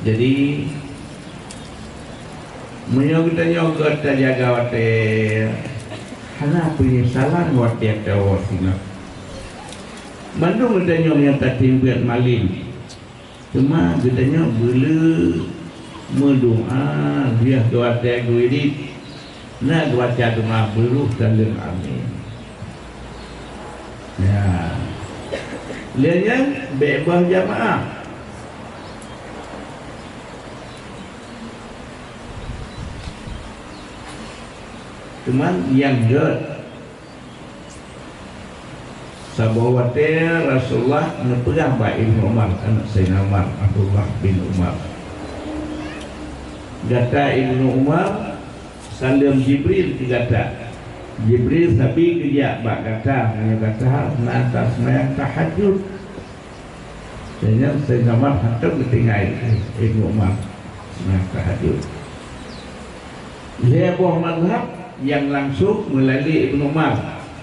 Jadi menyo kita nyogot ta jaga wate hana penyesalan wate tawo sina bandung kita nyonya tatimbiat malin cuma kita nyo belu mendoa dia wate guidi na baca doa belu dalil amin ya lihatnya bebas jamaah. Cuman yang dot sabawate Rasulullah ngepegang Pak Ibnu Umar anak Sayyidina Umar Abdullah bin Umar gata Ibnu Umar salam Jibril digata Jibril tapi kerja bak kata nanti semayang tahajud sehingga Sayyidina Umar hantar ketinggai Ibnu Umar semayang tahajud dia buah madhab yang langsung melalui Ibnu Umar,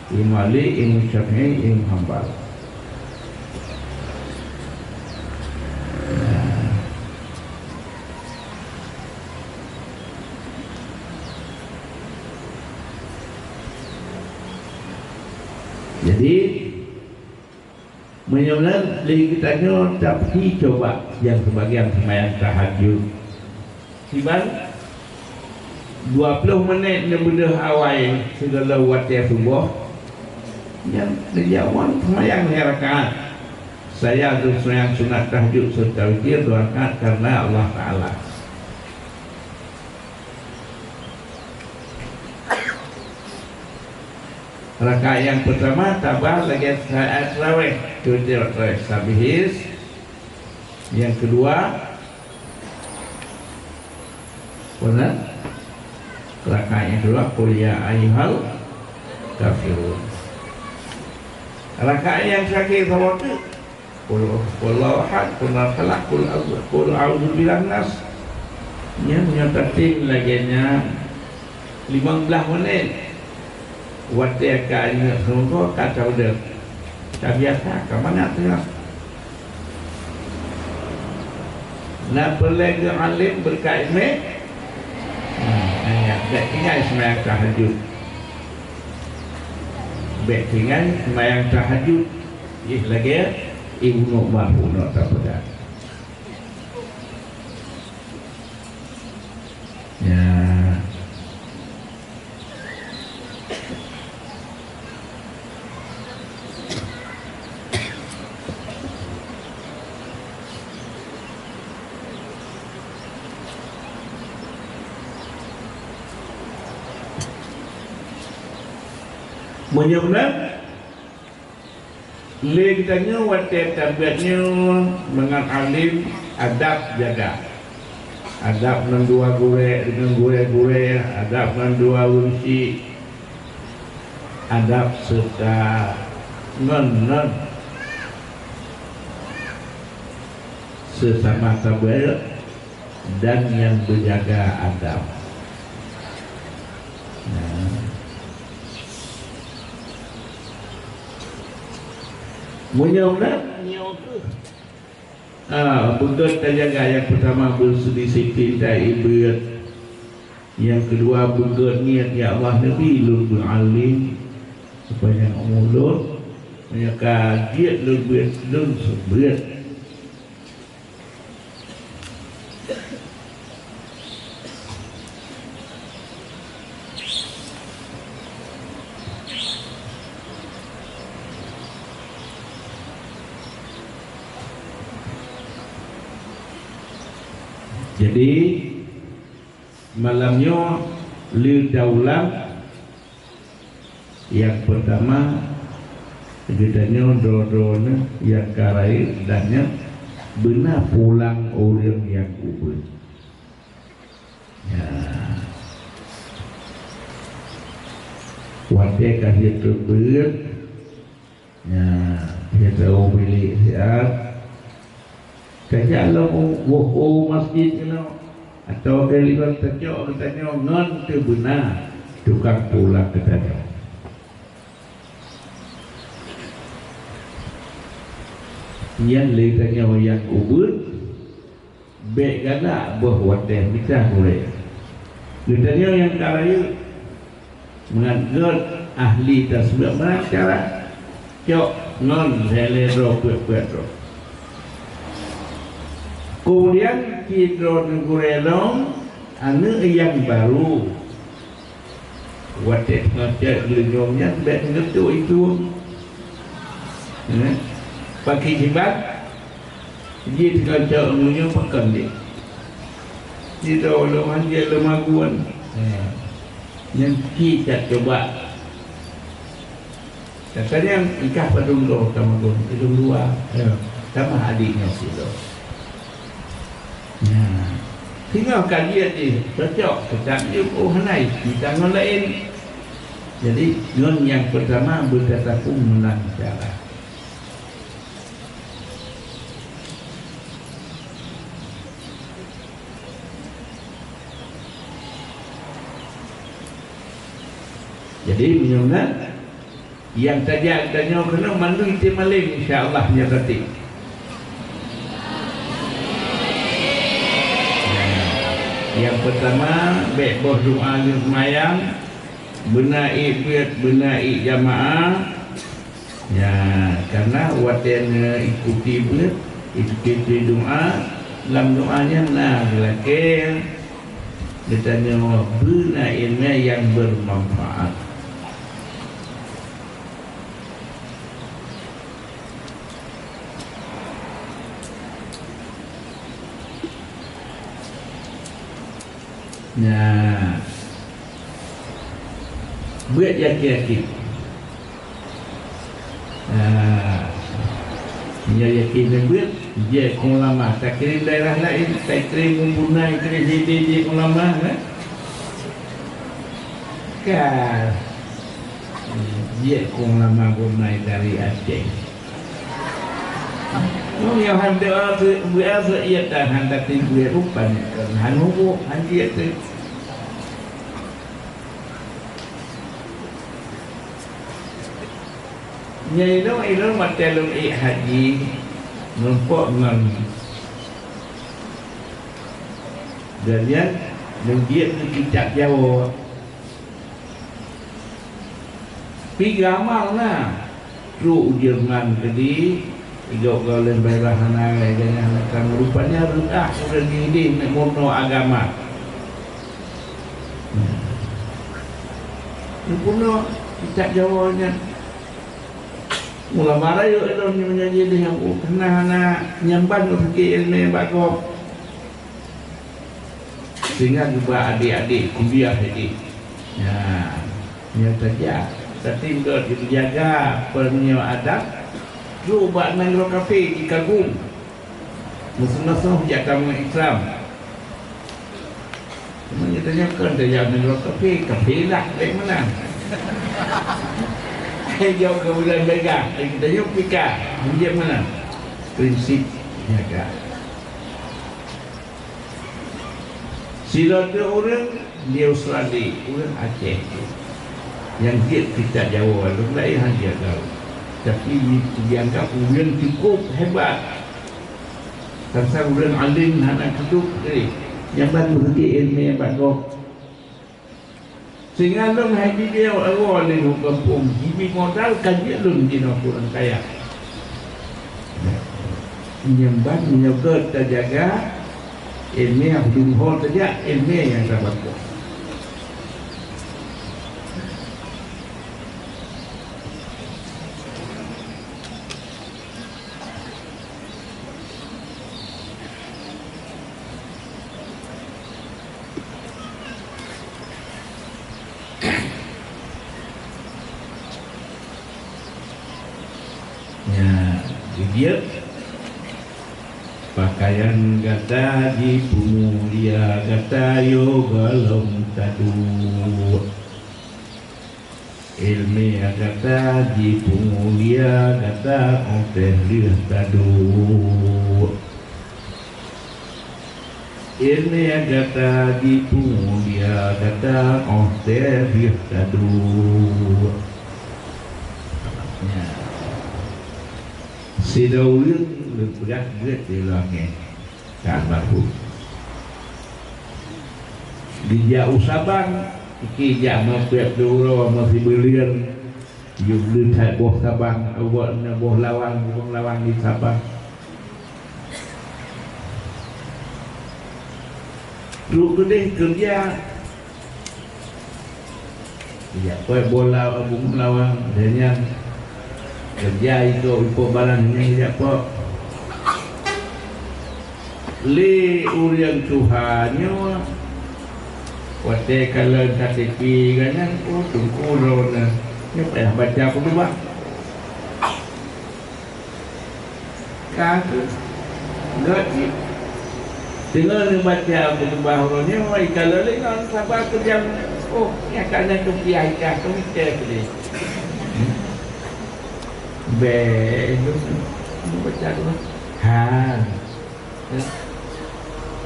melalui Imam Syafi'i, Imam Hanbal. Jadi menyulat di kitanya tapi coba yang sebagian semayang tahajud. Siban 20 menit benda awal segala wajah subuh yang dijawab semayang rakaat saya harus semayang sunat tahajud serta witir 2 rakaat karena Allah Ta'ala rakaat yang pertama tabah lagi saat raweh witir sabihis yang kedua benar rakaat yang kedua qul ya ayyuhal kafirun rakaat yang terakhir tawakal qul wallahu ahad qul falaq qul a'udzu birabbil nas yang menyatakan laginya 15 menit waktu akan semoga kata udah tak biasa ke mana tengah nak pelagi alim berkait baik tinggal semayang tahajud baik tinggal semayang tahajud lagi Ibnu Umar pun tak pada ya menyebutkan le kitanya wate tabiatnya mengat alim adab jaga adab nan dua gure dengan gure adab nan dua ursi adab serta non sesama tabiat dan yang berjaga adab menyaulat betul terjaga yang pertama berdisiplin dan ibadat yang kedua betul niat ya Allah Nabi lubul alim supaya mulut punya kajian lebih seberat jadi malamnya lil daulam yang pertama gedanya dodona yang karai dannya benar pulang orang yang kubur ya waktu kasih terberat ya dia tahu milik siap kalau mau masjid atau kalian katanya ngon tu benar tukang pulang katanya yang letaknya yang ubud baik gana buat kita boleh. Gedanya yang karaya mengajar ahli tasbih mana cara cok non helero petro. Kemudian kita ngurelong anu yang baru wadah ngajak lenyomnya baik ngetu itu pakai jibat dia ngajak lenyom pakai dia dia lemah dia lemaguan yang kita coba kadang ikah padung do sama gon itu dua sama adiknya itu tinggal kajian ni cocok tetapi hanai kita non lain. Jadi non yang pertama berkata pun menang cara. Jadi minumlah yang saja tanya kena mandu itu maling insya-Allah nya berarti. Yang pertama baik berdoa di semayang, benai buat benai jamaah. Ya, karena watan ikuti buat ikuti doa, dalam doanya nah lelaki ditanya benainya yang bermanfaat. Nah, buat yakin-yakin. Yakin buat dia ulama. Tak kira daerah lain, tak kira membunuh, kira jadi ulama, kan? Kan? Dia ulama bunai dari Aceh. Yang hendak berasa ia tak hendak tinggal rupan hanubu hanjir tu. Nyai itu matalung haji numpuk ngan dan dia kitab Jawa. Pi gamal na ru Jerman tadi Ijok gaulan bairahan agai dengan akan rupanya rudah sudah gini mono agama. Mono kita Jawanya. Mula marah yuk itu menyanyi dengan kena nyamban fikir ilmu bakok. Sehingga juga adik-adik kuliah ini. Ya, yang saja. Tapi untuk dijaga penyewa adab. Cuba main kafe di Kagum, musuh-musuh jaga Islam. Semuanya tanyakan dia main kafe lah, dari mana? Jauh ke bulan Vega, kita jauh pika, dia mana? Prinsip jaga. Sila tu orang dia Australia, orang Aceh, yang dia kita Jawa, orang lain hanya tahu. Tapi dianggap ujian cukup hebat. Tanpa ujian alim anak cukup yang baru berhenti ilmu yang bagus. Sehingga long haji dia awal di kampung, hibi modal kaji long di orang kaya. Menyembah menyebut terjaga ilmu yang dumhol saja ilmu yang terbagus. Dia pakaian kata di mulia kata yoga lom tadu ilmi kata di mulia kata opelir tadu ilmi kata di mulia kata opelir tadu. Sidaurin berberat berat di langit. tak mampu dia usabang iki ja mapet duro masih belian you beli tak boh sabang awak na boh lawang di Sabang lu gede kerja ya koi bola abung lawang dan kerja itu ipo barangnya siapa li urian Tuhannya wate kalau KTP kan tungku rona ni payah baca aku tu bang kaki gaji tinggal ni baca aku tu bang rona ni kalau ni kan sabar kerja oh ya karena tu kiai kah tu mikir tu dia itu baca tu ha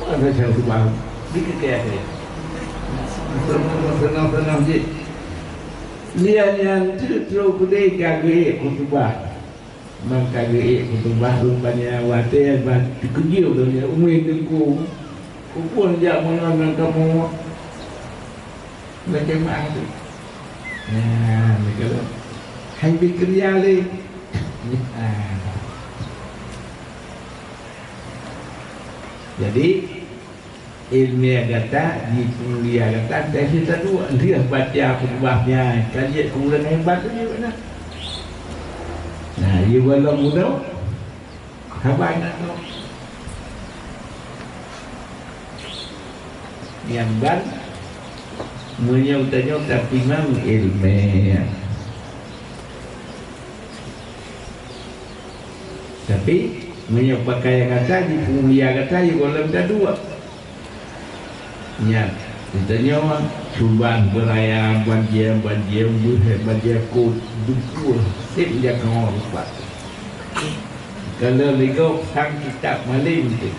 ada jauh tu bang dikit dia senang je dia yang terus kudai kagak kutubah mang kagak kutubah rupanya wate ban kejil tu dia umur dengku kupun jak menang kamu macam mana tu nah mereka hai bekerja le jadi ilmiah kata di kuliah kata tesis tu dia baca perubahannya kajian kemudian hebat tu juga nah ia walau mudah kabar nak tu yang ban menyau-tanya tapi memang ilmiah tapi menyau pakai kata di kuliah kata ia walau dah dua ya, ditanya cuban beraya banjir banjir kod dukur sip dia kau lupa kalau lego sang kitab malim tu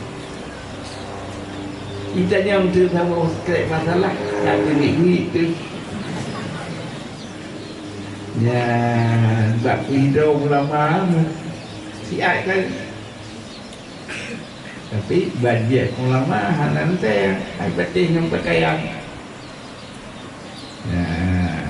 ditanya untuk sama sekret masalah tak ini tu ya tak hidup lama si ai kan tapi banjir ulama nanti ai batin yang pakaian nah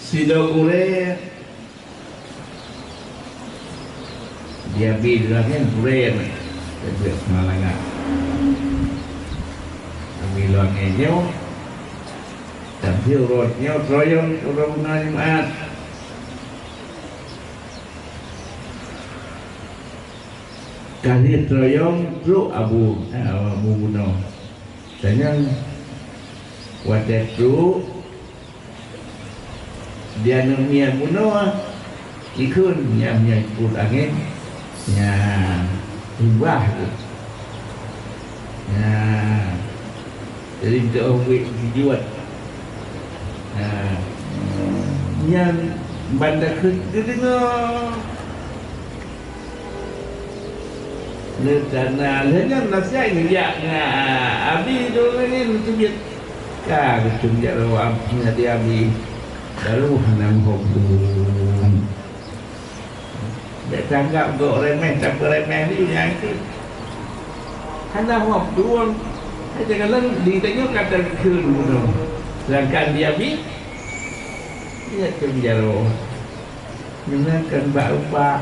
sido kure dia bilangnya kure tapi malah enggak bilangnya tapi urutnya troyong orang nasimat kali troyong tru abu buno tanya wadah tru dia namanya buno ikun yang ikut angin yang hibah tu jadi kita orang dijual yang bandar dia dengar Lertana dengan nasihat ni ya abi dulu ni macam kah macam dia rawam dia abi baru hanam hobu dia tanggap go remeh tak remeh ni yang itu hanam hobu jangan lang ditanya kata dulu sedangkan dia abi dia cenjaro menggunakan bak-bak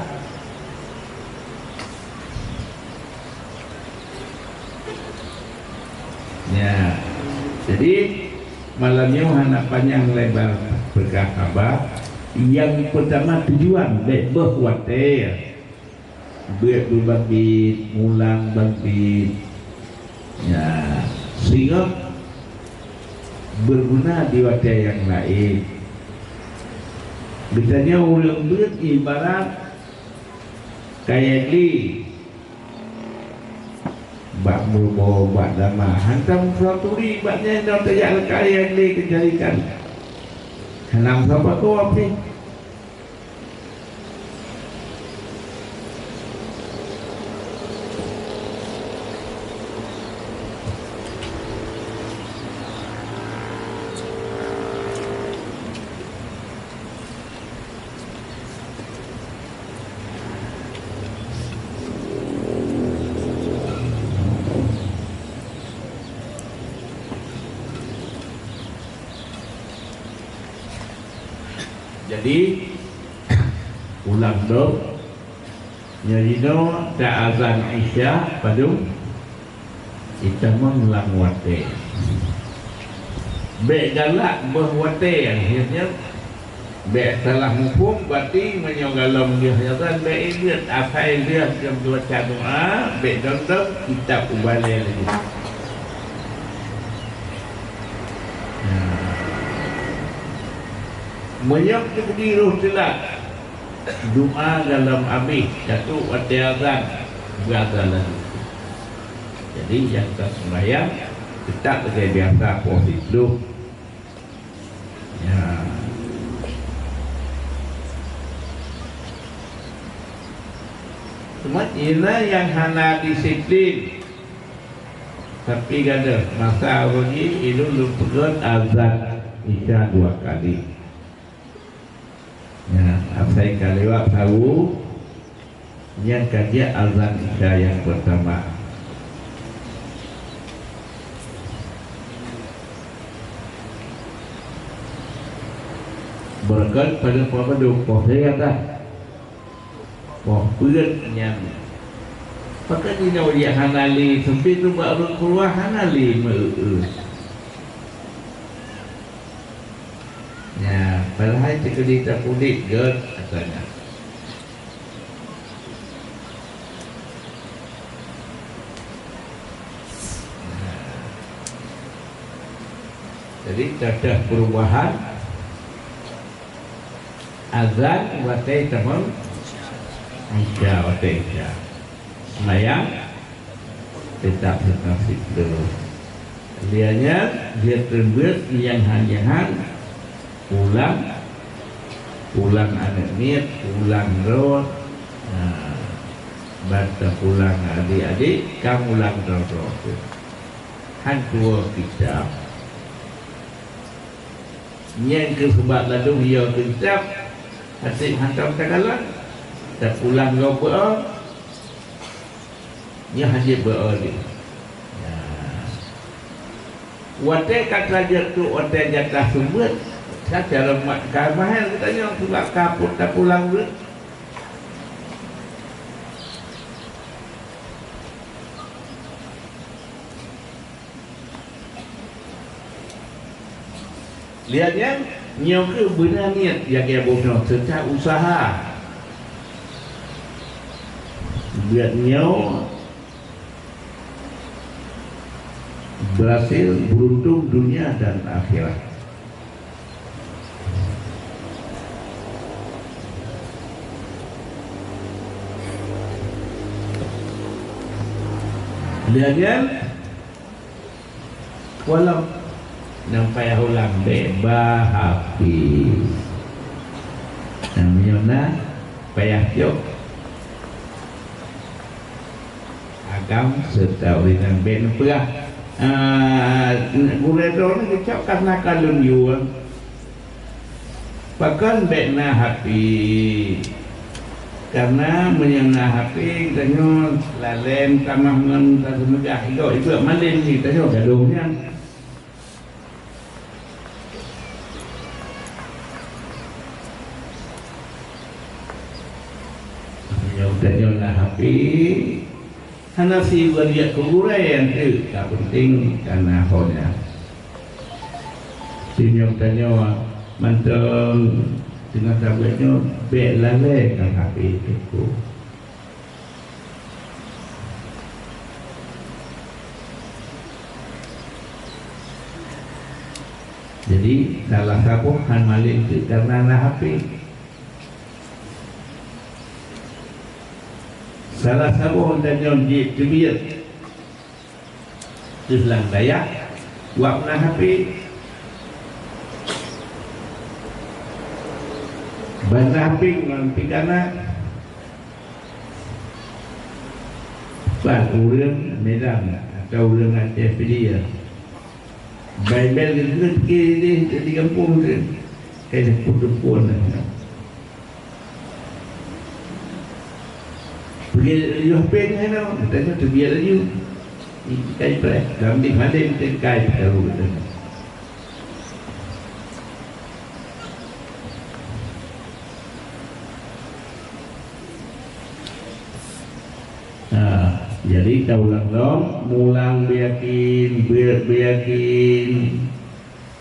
ya jadi malamnya anak panjang lebar berkata yang pertama tujuan bebah wate berbabit mulang babit ya sehingga berguna di wate yang lain. Biasanya ulang berat ibarat kayak di bak murbo bak dama hantam suatu ribetnya dan terjadi kayak di kejadikan hanam siapa kau apa Jadi ulang dong nyarino da azan Isya padung kita mengulang wate be galak berwate akhirnya be salah hukum berarti menyogalam dia azan be ingat apa dia jam baca doa be dong kita ubale lagi. Menyok di roh telak doa dalam habis jatuh wate azan berada lagi. Jadi yang kita sembahyang tetap seperti biasa posisi dulu. Ya. Cuma inilah yang hana disiplin. Tapi kada masa lagi itu lupakan azan Isya 2 kali. Ya, saya kali tahu yang kaji azan Isya yang pertama. Berkat pada pemaduk saya kata puyat yang pakai ni nak dia hanali sempit tu baru keluar hanali ya padahal cekali tak kulit gerd katanya. Jadi ada perubahan azan watai tamam Isya watai Isya semayang tetap nasib dulu. Lianya dia terbit yang hanya pulang anak niat, pulang roh, baca pulang adik-adik, kamu ulang roh. Hantua kitab. Yang kesebab lalu dia kitab, hasil hantam tagalan, tak pulang roh berapa, dia hasil berapa dia. Watai kata jatuh, watai jatah sumber. Cara mahal katanya suka kaput tak pulang dulu. Lihatnya nyok ke benar niat yang dia buat secara usaha. Biar nyok berhasil beruntung dunia dan akhirat. Lihatnya walau nampai ulang bebah habis namanya payah jok agam serta dengan ben perah guredor ni kecap karena kalun yuang pakan bekna happy karena menyana hati tanya lalem tamah ngan tasmegah itu malin ni tanya galungnya tanya hati hana si beriak kuburan tu tak penting karena honya tanya mantong dengan sahabatnya bek lalai kan HP itu. Jadi salah satu han malin itu karena HP. Salah satu tanya di tibiyat Islam daya wakna HP Banaping pigana Pak urang Medan atau urang Aceh dia Bible itu kiri di kampung tu kayak putu-pun pergi Yohpen kan tanya tu biar aja kai pre dalam di mana kita kai tahu Jadi kaulang long mulang beyakin beyakin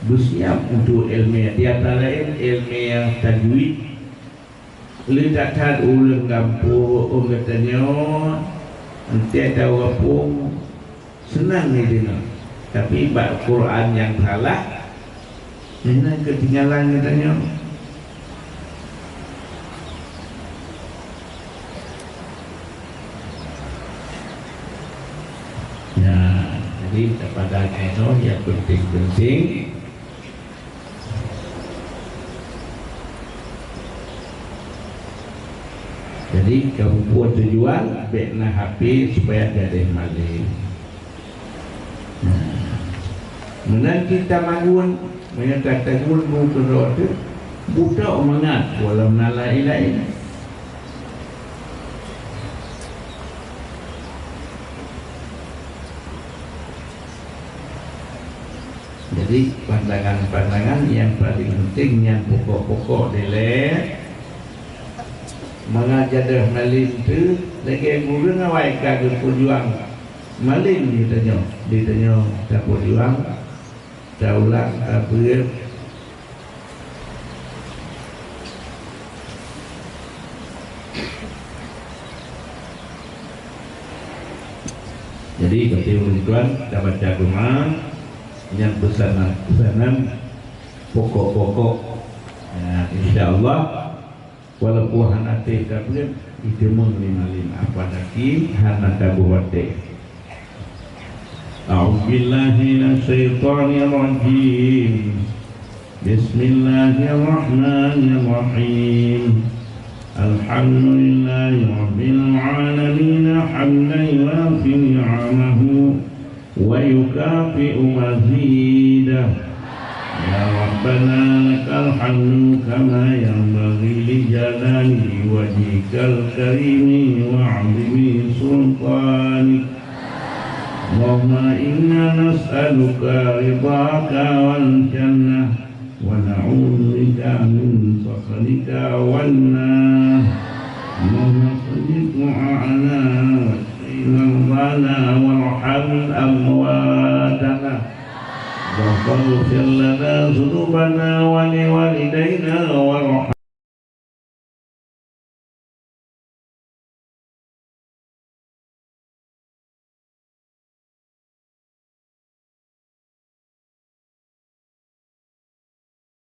bersiap untuk ilmiah. Di antara ilmiah tajwid. Lihat tad ulang kampung orang katanya nanti ada kampung senang ni dia. Tapi bab Quran yang salah ini ketinggalan katanya. Jadi kepada keno yang penting-penting jadi kamu buat tujuan bekna HP supaya jadi maling. Menang kita mangun menyatakan ilmu kedua itu budak mengat walau nalai-nalai. Jadi pandangan-pandangan yang paling penting yang pokok-pokok dilek mengajar dah malin tu lagi guru ngawai kagak perjuang malin ditanya tak perjuang tak ulang tak ber jadi ketika kita baca rumah yang pesanan pokok-pokok ya, insyaAllah walaupun hanate kabel itu mengimalin apa lagi hanata buwate. A'udzubillahi minasyaitonirrajim. Bismillahirrahmanirrahim. Alhamdulillahi rabbil alamin hamdan yuwafi ni'amahu wa yukafi'u mazidah. Ya Rabbana lakal hamdu kama yanbaghi li jalali wajhikal karimi wa 'azimi sultanik. Allahumma inna nas'aluka ridhaka wal jannah wa na'udzu bika min sakhatika wan nar. Allahumma salli 'ala sayyidina warham amwatana. Waghfir lana dhunubana wa liwalidayna